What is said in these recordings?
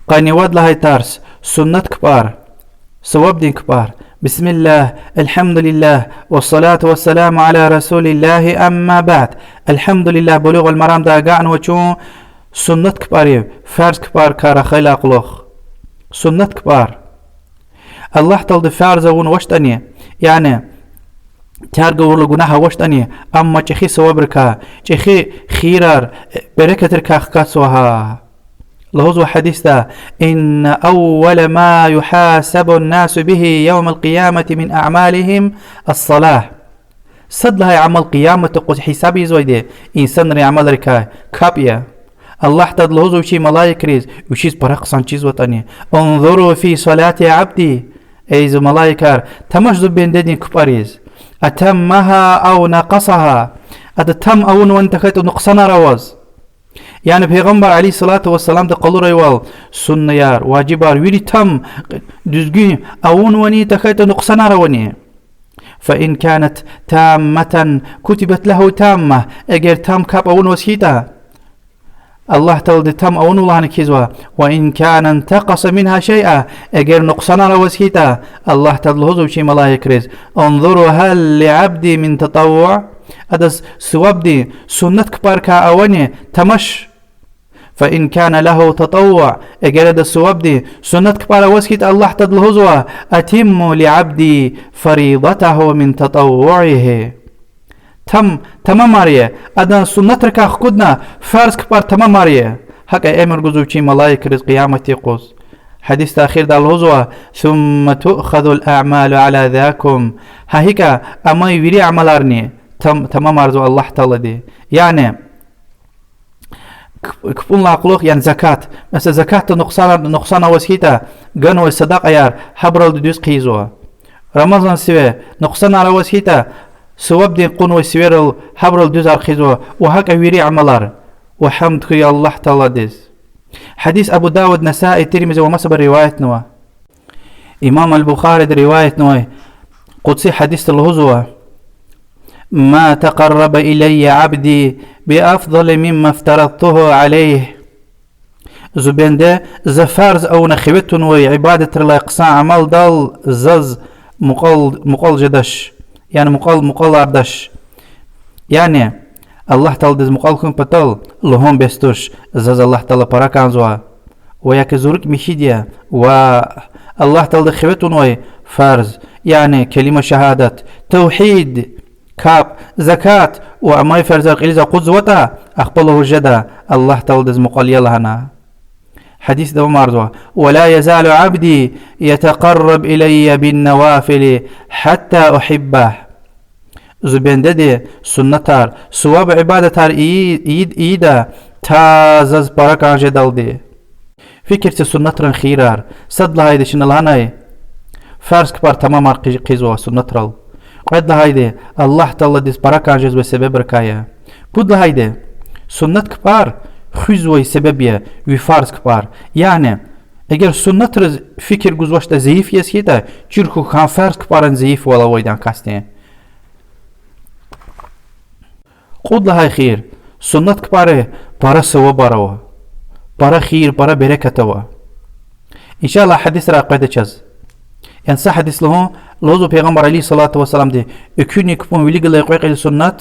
قاني ود لهاي تارس سنة كبار سواب دين كبار بسم الله الحمد لله والصلاة والسلام على رسول الله أما بعد الحمد لله بلوغ المرام دا قاعن وچون سنة كبار فرز كبار كارا خلاق لوخ سنة كبار الله تلد فرز ون وشتني يعني تارجع ورلو جناها وشتني أما تخي سوابركا تخي خيرار بركتركا خكاسوها لهوز حديث إن أول ما يحاسب الناس به يوم القيامة من أعمالهم الصلاة صد لها عمل قيامة قد حسابي زويدة إنسان ري عمل ركا كابيا الله تد لهوز وشي ملايك ريز وشيز برقصان چيز وطني انظروا في صلاة عبدي أيز ملايكار تمجد بين دين كباريز أتمها أو نقصها أتتم أو وانتكت نقصنا رواز يعني پیغمبر علیه الصلاة والسلام ده قالوا ريوال سنة يار واجبار ويري تم دزگين أون وني تخيط نقصنا رواني فإن كانت تامة كتبت له تامة اگر تام كاب أون وسيتا الله تعالى تم أون الله نكيزوا وإن كان انتقص منها شيئا اگر نقصنا روسيتا الله تعالى هزو شي ملايك ريز انظروا هل لعبدي من تطوع أدس سواب دي سنة كبار كأواني تمش فإن كان له تطوع اجرد السواب دي سنة كبار وسكت الله تدلهزوا أتم لعبدي فريضته من تطوعه تمام ماريه أدن سنة ركا خدنا فرز كبار تمام ماريه هكا امر جزوشي ملايك رزق قيامتي قوس حديث تأخير دالهزوا ثم تؤخذ الأعمال على ذاكم هيك أما يري عملارني تمام أرزو الله تعالى دي يعني كفون لاقلوخ يعني زكاة مثلا زكاة نقصان وسكيتا غنو الصدقة يار حبر الدوس قيزوا رمضان سوى نقصان على وسكيتا سواب دين قنو سوير حبر الدوس قيزوا وهكا ويري عملار وحمد يا الله تعالى ديز حديث أبو داود نسائي ترمذي ومسب رواية نوا إمام البخاري رواية نوا قدسي حديث الهزوة ما تقرب إلي عبدي بأفضل مما افترضته عليه زبنده زفارز أو نخبتن وعبادة لا عمل دال زز مقال جدش يعني مقال أردش يعني الله تعالى دز مقال كن بطل لهم بستوش زز الله تعالى براكان زوا وياك زورك مشيديا و الله تعالى خبتن وفارز يعني كلمة شهادة توحيد كاب زكاة وأما فرز القليزة قدوة أقبله جدا الله تولدز مقال يلهنا حديث دو مرضوة ولا يزال عبدي يتقرب إلي بالنوافل حتى أحبه زبين ددي سنتار سواب عبادتار إيدا تازز بركة جدال دي فكرة سنترن خيرار صد لها يدشن الهناي فرز كبار تمام قيزوة سنترال قد هايدي الله تعالى ديس بركة عجز وسبب ركايا بود هايدي سنة كبار خزوي سببية وفارز كبار يعني اگر سنة رز فكر گذاشته ضعیف يسكيتا چركو خان فرز كبارن ضعیف ولا ويدان كاستين قد هاي خير سنة كبار برا سوا بروا برا خير برا بركتوا ان شاء الله حديث را قيدة چز يعني صح حديث له لوزو پیغمبر عليه الصلاة والسلام دي اكوني كپون ولي قل يقوي قيل سنة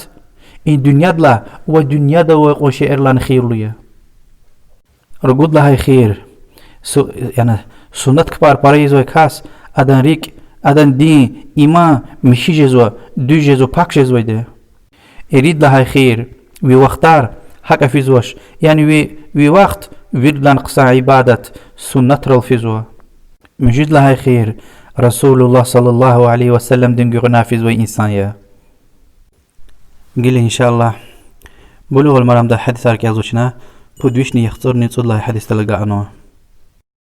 ان دنيا دلا و دنيا دا ويقو شعر لان خير ليا رقود لها خير يعني سنة كبار پاريزو كاس ادن ريك ادن دين ايمان مشي جزو دو جزو پاك جزو دي اريد لها خير وي وقتار حق فيزوش يعني وي وقت ورد لان قصا عبادة سنة رالفيزو مجد لها خير رسول الله صلى الله عليه وسلم دنگو نافذ و انسان يا قل ان شاء الله بلوغ المرام ده حديث ارك يازوشنا بدوشني يخطر نيت الله حديث تلقى عنه